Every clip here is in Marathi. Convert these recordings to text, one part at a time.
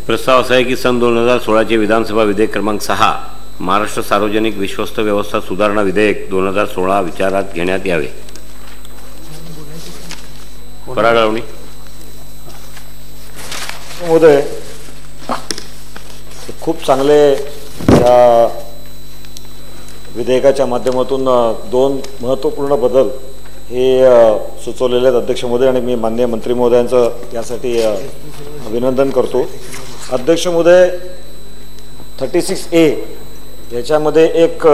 प्रस्ताव असा आहे की सन 2016चे विधानसभा विधेयक क्रमांक 6 महाराष्ट्र सार्वजनिक विश्वस्त व्यवस्था सुधारणा विधेयक 2016 विचारात घेण्यात यावे. परागळवणी महोदय, खूप चांगले या विधेयकाच्या माध्यमातून दोन महत्त्वपूर्ण बदल हे सुचवलेले आहेत अध्यक्ष महोदय, आणि मी माननीय मंत्री महोदयांचं यासाठी अभिनंदन करतो. अध्यक्ष महोदय, 36A याच्यामध्ये एक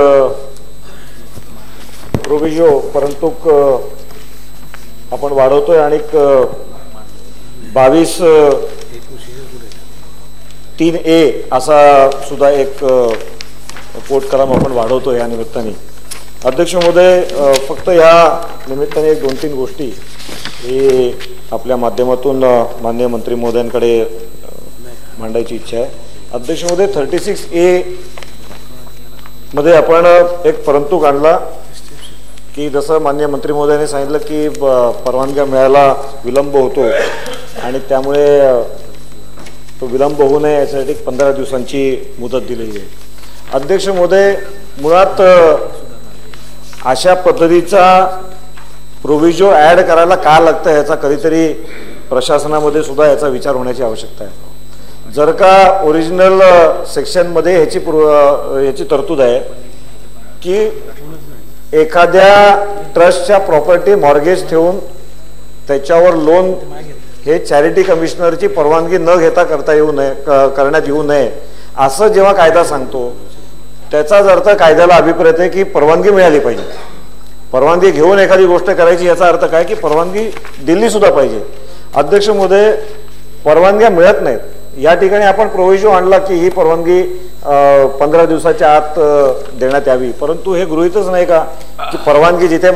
प्रोविजो परंतु आपण वाढवतोय आणि 22(3)A असा सुद्धा एक पोट कलम आपण वाढवतो. या निमित्ताने अध्यक्ष महोदय, फक्त या निमित्ताने एक 2-3 गोष्टी हे आपल्या माध्यमातून माननीय मंत्री महोदयांकडे मांडायची इच्छा आहे. अध्यक्ष महोदय, 36A मध्ये आपण एक परंतु काढला की जसं माननीय मंत्री महोदयांनी सांगितलं की परवानग्या मिळायला विलंब होतो आणि त्यामुळे तो विलंब होऊ नये यासाठी 15 दिवसांची मुदत दिलेली आहे. अध्यक्ष महोदय, मुळात अशा पद्धतीचा प्रोविजो ॲड करायला का लागतं याचा कधीतरी प्रशासनामध्ये सुद्धा याचा विचार होण्याची आवश्यकता आहे. जर का ओरिजिनल सेक्शनमध्ये ह्याची तरतूद आहे की एखाद्या ट्रस्टच्या प्रॉपर्टी मॉर्गेज ठेवून त्याच्यावर लोन हे चॅरिटी कमिशनरची परवानगी न घेता करण्यात येऊ नये असं जेव्हा कायदा सांगतो त्याचाच अर्थ कायद्याला अभिप्रेत आहे की परवानगी मिळाली पाहिजे. परवानगी घेऊन एखादी गोष्ट करायची याचा अर्थ काय की परवानगी दिली सुद्धा पाहिजे. अध्यक्ष महोदय, परवानग्या मिळत नाहीत. या ठिकाणी आपण प्रोविजो आणला की ही परवानगी 15 दिवसाच्या आत देण्यात यावी, परंतु हे गृहीतच नाही का की परवानगी जिथे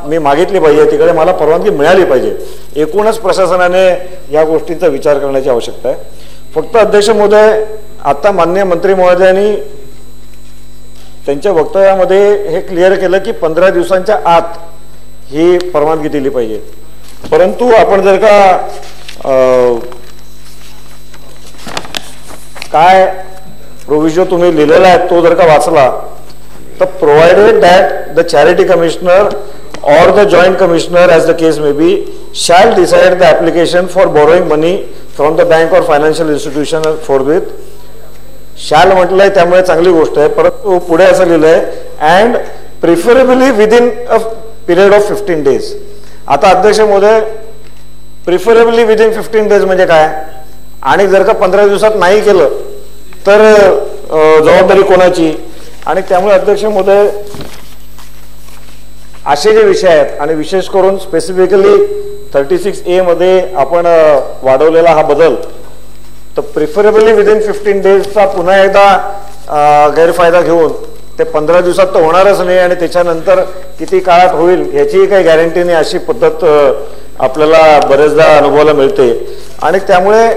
मी मागितली पाहिजे तिकडे मला परवानगी मिळाली पाहिजे. एकूणच प्रशासनाने या गोष्टींचा विचार करण्याची आवश्यकता आहे. फक्त अध्यक्ष महोदय, आता माननीय मंत्री महोदयांनी त्यांच्या वक्तव्यामध्ये हे क्लिअर केलं की 15 दिवसांच्या आत ही परवानगी दिली पाहिजे, परंतु आपण जर का काय प्रोविजो तुम्ही लिहिलेला आहे तो जर का वाचला तर provided that the charity commissioner or the joint commissioner as the case may be shall decide the application for borrowing money from the bank or financial institution forthwith. shall म्हटलंय त्यामुळे चांगली गोष्ट आहे, परंतु पुढे असं लिहिलंय and preferably within a period of 15 days. आता अध्यक्ष महोदय, प्रिफरेबली विदिन 15 days म्हणजे काय, आणि जर का 15 दिवसात नाही केलं तर जबाबदारी कोणाची. आणि त्यामुळे अध्यक्ष महोदय, असे जे विषय आहेत आणि विशेष करून स्पेसिफिकली 36A मध्ये आपण वाढवलेला हा बदल, तर प्रिफरेबली विदिन 15 daysचा पुन्हा एकदा गैरफायदा घेऊन ते 15 दिवसात तर होणारच नाही आणि त्याच्यानंतर किती काळात होईल याची काही गॅरंटी नाही, अशी पद्धत आपल्याला बरेचदा अनुभवायला मिळते. आणि त्यामुळे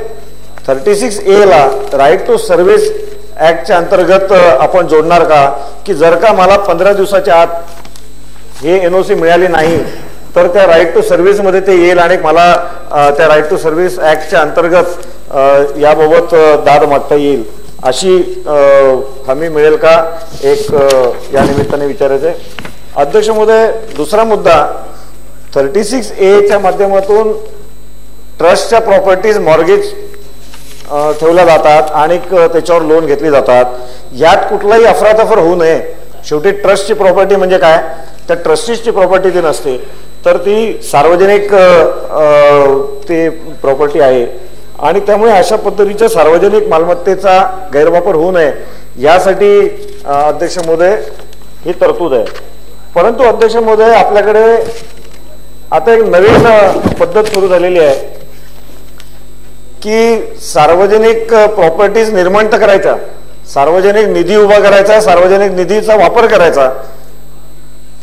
36A ला राईट टू सर्व्हिस ऍक्टच्या अंतर्गत आपण जोडणार का की जर का मला 15 दिवसाच्या आत हे NOC मिळाली नाही तर त्या राईट टू सर्व्हिस मध्ये ते येईल आणि मला त्या राईट टू सर्व्हिस ऍक्टच्या अंतर्गत याबाबत दाद मागता येईल, अशी हमी मिळेल का, एक या निमित्ताने विचारायचे. अध्यक्ष महोदय, दुसरा मुद्दा, 36A च्या माध्यमातून ट्रस्टच्या प्रॉपर्टीज मॉर्गेज ठेवल्या जातात आणि त्याच्यावर लोन घेतली जातात. यात कुठलाही अफरातफर होऊ नये. शेवटी ट्रस्टची प्रॉपर्टी म्हणजे काय, त्या ट्रस्टीजची प्रॉपर्टी ती नसते तर ती सार्वजनिक ते प्रॉपर्टी आहे आणि त्यामुळे अशा पद्धतीच्या सार्वजनिक मालमत्तेचा गैरवापर होऊ नये यासाठी अध्यक्ष महोदय ही तरतूद आहे. परंतु अध्यक्ष महोदय, आपल्याकडे आता एक नवीन पद्धत सुरू झालेली आहे की सार्वजनिक प्रॉपर्टीज निर्माण करायच्या, सार्वजनिक निधी उभा करायचा, सार्वजनिक निधीचा वापर करायचा,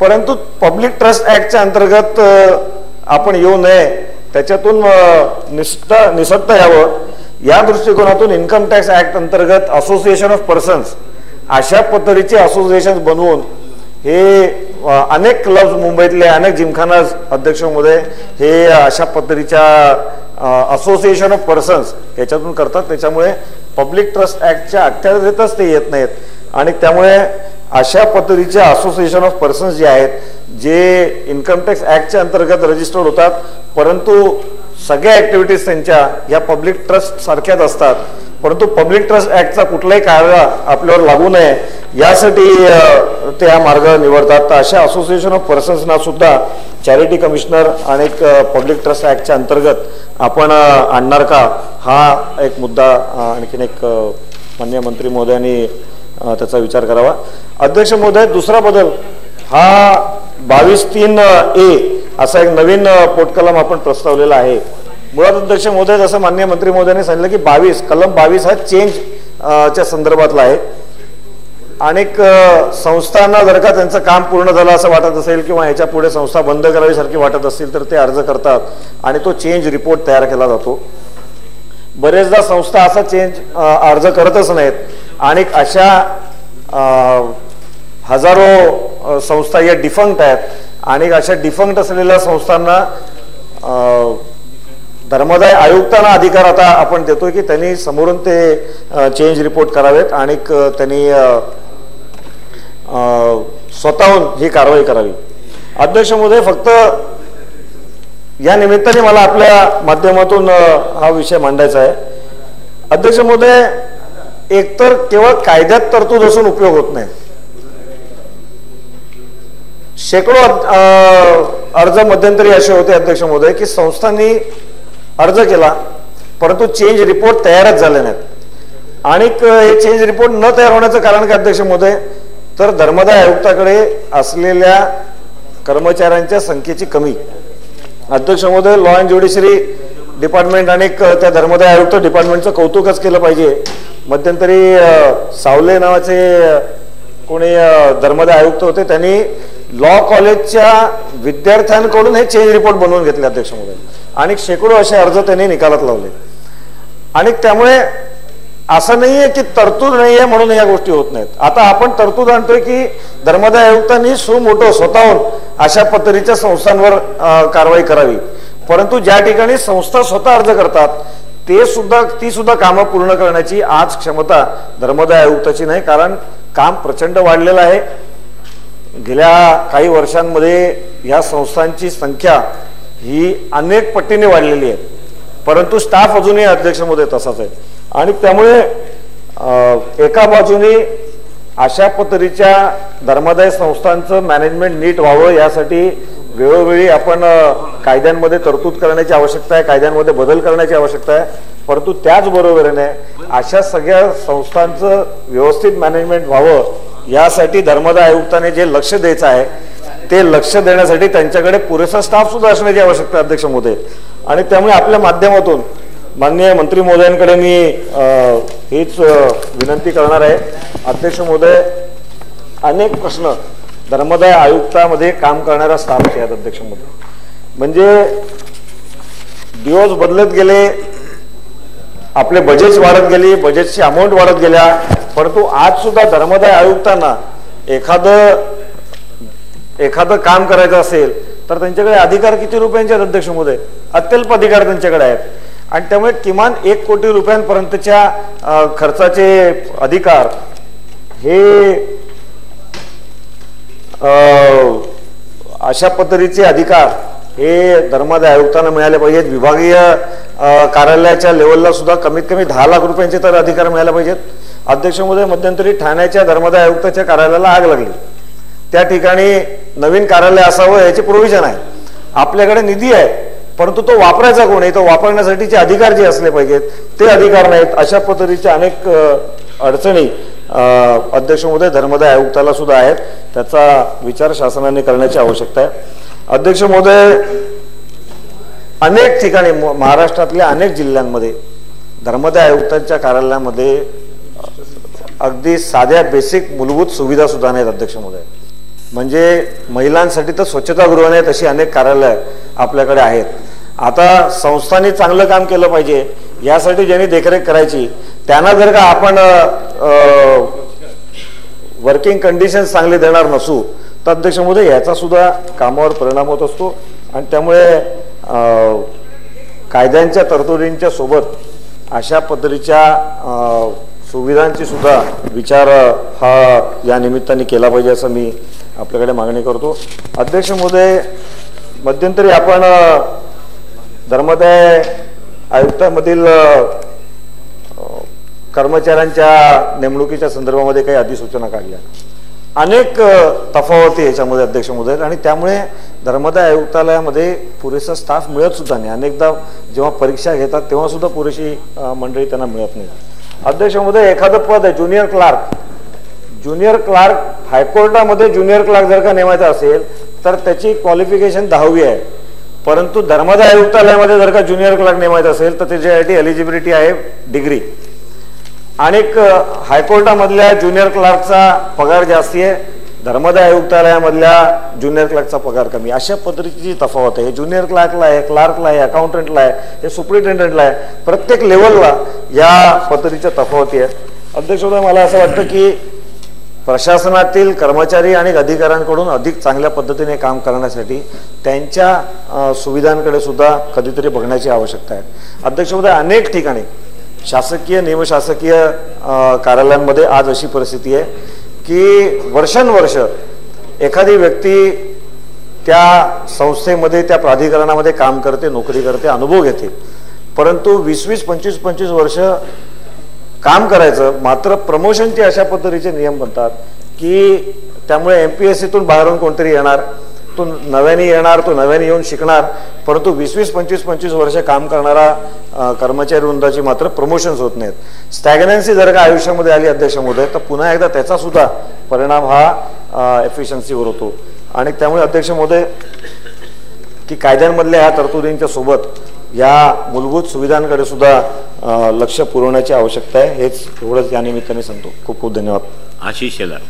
परंतु पब्लिक ट्रस्ट ऍक्टच्या अंतर्गत आपण येऊ नये, त्याच्यातून निसटता यावं या दृष्टिकोनातून इन्कम टॅक्स ऍक्ट अंतर्गत असोसिएशन ऑफ पर्सन्स अशा पद्धतीचे असोसिएशन बनवून हे अनेक क्लब्स मुंबईतले अनेक जिमखाना अध्यक्ष महोदय हे अशा पद्धतीच्या असोसिएशन ऑफ पर्सन्स याच्यातून करतात. त्याच्यामुळे पब्लिक ट्रस्ट ऍक्टच्या अखत्यारीतच ते येत नाहीत आणि त्यामुळे अशा पद्धतीच्या असोसिएशन ऑफ पर्सन्स जे आहेत जे इन्कम टॅक्स ऍक्टच्या अंतर्गत रजिस्टर्ड होतात परंतु सगळ्या ऍक्टिव्हिटीज त्यांच्या या पब्लिक ट्रस्ट सारख्याच असतात, परंतु पब्लिक ट्रस्ट ऍक्टचा कुठलाही कायदा आपल्यावर लागू नये यासाठी ते हा मार्ग निवडतात. तर अशा असोसिएशन ऑफ पर्सन्सना सुद्धा चॅरिटी कमिशनर आणि पब्लिक ट्रस्ट ऍक्टच्या अंतर्गत आपण आणणार का हा एक मुद्दा आणखीन एक माननीय मंत्री महोदयांनी त्याचा विचार करावा. अध्यक्ष महोदय, दुसरा बदल हा 22(3)A असा एक नवीन पोटकलम आपण प्रस्तावलेला आहे. मुळात अध्यक्ष महोदय जसं माननीय मंत्री महोदयांनी सांगितलं की कलम 22 हा चेंज च्या संदर्भातला आहे. अनेक संस्थांना जर का त्यांचं काम पूर्ण झालं असं वाटत असेल किंवा याच्या पुढे संस्था बंद करावीसारखी वाटत असतील तर ते अर्ज करतात आणि तो चेंज रिपोर्ट तयार केला जातो. बरेचदा संस्था असा चेंज अर्ज करतच नाहीत आणि अशा हजारो संस्था या डिफंक्ट आहेत आणि अशा डिफंक्ट असलेल्या संस्थांना धर्मदाय आयुक्तांना अधिकार आता आपण देतोय की त्यांनी समोरून ते चेंज रिपोर्ट करावेत आणि त्यांनी स्वतःहून ही कारवाई करावी. अध्यक्ष महोदय, फक्त या निमित्ताने मला आपल्या माध्यमातून हा विषय मांडायचा आहे. अध्यक्ष महोदय, एकतर केवळ कायद्यात तरतूद असून उपयोग होत नाही. शेकडो अर्ज मध्यंतरी असे होते अध्यक्ष महोदय की संस्थांनी अर्ज केला परंतु चेंज रिपोर्ट तयारच झाले नाहीत आणि हे चेंज रिपोर्ट न तयार होण्याचं कारण काय अध्यक्ष महोदय, तर धर्मदाय आयुक्ताकडे असलेल्या कर्मचाऱ्यांच्या संख्येची कमी. अध्यक्ष महोदय, लॉ अँड ज्युडिशरी डिपार्टमेंट आणि त्या धर्मदाय आयुक्त डिपार्टमेंटचं कौतुकच केलं पाहिजे. मध्यंतरी सावले नावाचे कोणी धर्मदाय आयुक्त होते, त्यांनी लॉ कॉलेजच्या विद्यार्थ्यांकडून हे चेंज रिपोर्ट बनवून घेतले अध्यक्ष महोदय आणि शेकडो असे अर्ज त्यांनी निकालात लावले. आणि त्यामुळे असं नाहीये की तरतूद नाहीये म्हणून या गोष्टी होत नाहीत. आता आपण तरतूद आणतोय की धर्मदाय आयुक्तांनी सुमोठो स्वतःहून अशा पद्धतीच्या संस्थांवर कारवाई करावी, परंतु ज्या ठिकाणी संस्था स्वतः अर्ज करतात ती सुद्धा कामं पूर्ण करण्याची आज क्षमता धर्मदाय आयुक्ताची नाही, कारण काम प्रचंड वाढलेलं आहे. गेल्या काही वर्षांमध्ये या संस्थांची संख्या ही अनेक पटीने वाढलेली आहे, परंतु स्टाफ अजूनही अध्यक्ष महोदय तसाच आहे. आणि त्यामुळे एका बाजूने अशा पद्धतीच्या धर्मदाय संस्थांचं मॅनेजमेंट नीट व्हावं यासाठी वेळोवेळी आपण कायद्यांमध्ये तरतूद करण्याची आवश्यकता आहे, कायद्यांमध्ये बदल करण्याची आवश्यकता आहे, परंतु त्याचबरोबरीने अशा सगळ्या संस्थांचं व्यवस्थित मॅनेजमेंट व्हावं यासाठी धर्मदाय आयुक्ताने जे लक्ष द्यायचं आहे ते लक्ष देण्यासाठी त्यांच्याकडे पुरेसा स्टाफ सुद्धा असण्याची आवश्यकता अध्यक्ष महोदय. आणि त्यामुळे आपल्या माध्यमातून माननीय मंत्री महोदयांकडे मी हीच विनंती करणार आहे. अध्यक्ष महोदय, अनेक प्रश्न धर्मदाय आयुक्तामध्ये काम करणाऱ्या स्टाफचे आहेत अध्यक्ष महोदय. म्हणजे दिवस बदलत गेले, आपले बजेट वाढत गेली, बजेटची अमाऊंट वाढत गेल्या, परंतु आज सुद्धा धर्मदाय आयुक्तांना एखादं काम करायचं असेल तर त्यांच्याकडे अधिकार किती रुपयांचे आहेत अध्यक्ष महोदय? अत्यल्प अधिकार त्यांच्याकडे आहेत. आणि त्यामुळे किमान 1 कोटी रुपयांपर्यंतच्या खर्चाचे अधिकार हे अशा पद्धतीचे अधिकार हे धर्मदाय आयुक्तांना मिळाले पाहिजेत. विभागीय कार्यालयाच्या लेवलला सुद्धा कमीत कमी 10 लाख रुपयांचे तर अधिकार मिळाले पाहिजेत. अध्यक्ष महोदय, मध्यंतरी ठाण्याच्या धर्मदाय आयुक्ताच्या कार्यालयाला आग लागली, त्या ठिकाणी नवीन कार्यालय असावं याची प्रोव्हिजन आहे. आपल्याकडे निधी आहे, परंतु तो वापरायचा कोण आहे, तो वापरण्यासाठीचे अधिकार जे असले पाहिजेत ते अधिकार नाहीत. अशा पद्धतीच्या अनेक अडचणी अध्यक्ष महोदय धर्मदाय आयुक्ताला सुद्धा आहेत. त्याचा विचार शासनाने करण्याची आवश्यकता आहे. अध्यक्ष महोदय, अनेक ठिकाणी महाराष्ट्रातल्या अनेक जिल्ह्यांमध्ये धर्मदाय आयुक्तांच्या कार्यालयामध्ये अगदी साध्या बेसिक मूलभूत सुविधा सुद्धा नाहीत अध्यक्ष महोदय. म्हणजे महिलांसाठी तर स्वच्छतागृह नाहीत अशी अनेक कार्यालय आपल्याकडे आहेत. आता संस्थांनी चांगलं काम केलं पाहिजे यासाठी ज्यांनी देखरेख करायची त्यांना जर का आपण वर्किंग कंडिशन्स चांगले देणार नसू तर अध्यक्ष महोदय याचा सुद्धा कामावर परिणाम होत असतो आणि त्यामुळे कायद्यांच्या तरतुदींच्या सोबत अशा पद्धतीच्या सुविधांची सुद्धा विचार हा या निमित्ताने केला पाहिजे असं मी आपल्याकडे मागणी करतो. अध्यक्ष महोदय, मध्यंतरी आपण धर्मादाय आयुक्तामधील कर्मचाऱ्यांच्या नेमणुकीच्या संदर्भामध्ये काही अधिसूचना काढल्या. अनेक तफावती याच्यामध्ये अध्यक्ष महोदय आणि त्यामुळे धर्मादाय आयुक्तालयामध्ये पुरेसा स्टाफ मिळत सुद्धा नाही. अनेकदा जेव्हा परीक्षा घेतात तेव्हा सुद्धा पुरेशी मंडळी त्यांना मिळत नाही. अध्यक्ष महोदय, एखादं पद आहे ज्युनियर क्लार्क हायकोर्टामध्ये ज्युनियर क्लार्क जर का नेमायचा असेल तर त्याची क्वालिफिकेशन 10वी आहे, परंतु धर्मादाय आयुक्तालयामध्ये जर का ज्युनियर क्लार्क नेमायचं असेल तर त्याच्यासाठी एलिजिबिलिटी आहे डिग्री. अनेक हायकोर्टामधल्या ज्युनियर क्लार्कचा पगार जास्ती आहे, धर्मादाय आयुक्तालयामधल्या ज्युनियर क्लार्कचा पगार कमी. अशा पद्धतीची तफावत आहे. ज्युनियर क्लार्कला आहे, क्लार्कला आहे, अकाउंटंटला आहे, हे सुपरिटेंडंटला आहे. प्रत्येक लेवलला या पद्धतीच्या तफावती आहेत. अध्यक्ष महोदय, मला असं वाटतं की प्रशासनातील कर्मचारी आणि अधिकाऱ्यांकडून अधिक चांगल्या पद्धतीने काम करण्यासाठी त्यांच्या सुविधांकडे सुद्धा कधीतरी बघण्याची आवश्यकता आहे. अध्यक्ष महोदय, अनेक ठिकाणी शासकीय निमशासकीय कार्यालयांमध्ये आज अशी परिस्थिती आहे की वर्षानुवर्ष एखादी व्यक्ती त्या संस्थेमध्ये त्या प्राधिकरणामध्ये काम करते, नोकरी करते, अनुभव घेते, परंतु 20-20, 25-25 वर्ष काम करायचं, मात्र प्रमोशनचे अशा पद्धतीचे नियम बनतात की त्यामुळे MPSCतून बाहेरून कोणतरी येणार, तो नव्याने येणार, तो नव्याने येऊन शिकणार, परंतु 20-20, 25-25 वर्ष काम करणारा कर्मचारी वृंदाची मात्र प्रमोशन्स होत नाहीत. स्टॅग्नन्सी जर का आयुष्यामध्ये आली अध्यक्ष महोदय तर पुन्हा एकदा त्याचा सुद्धा परिणाम हा एफिशियन्सीवर होतो. आणि त्यामुळे अध्यक्ष महोदय की कायद्यांमधल्या या तरतुदींच्या सोबत या मूलभूत सुविधांकडे सुद्धा लक्ष पुरवण्याची आवश्यकता आहे. हेच एवढंच या निमित्ताने सांगतो. खूप खूप धन्यवाद. आशिष शेलार.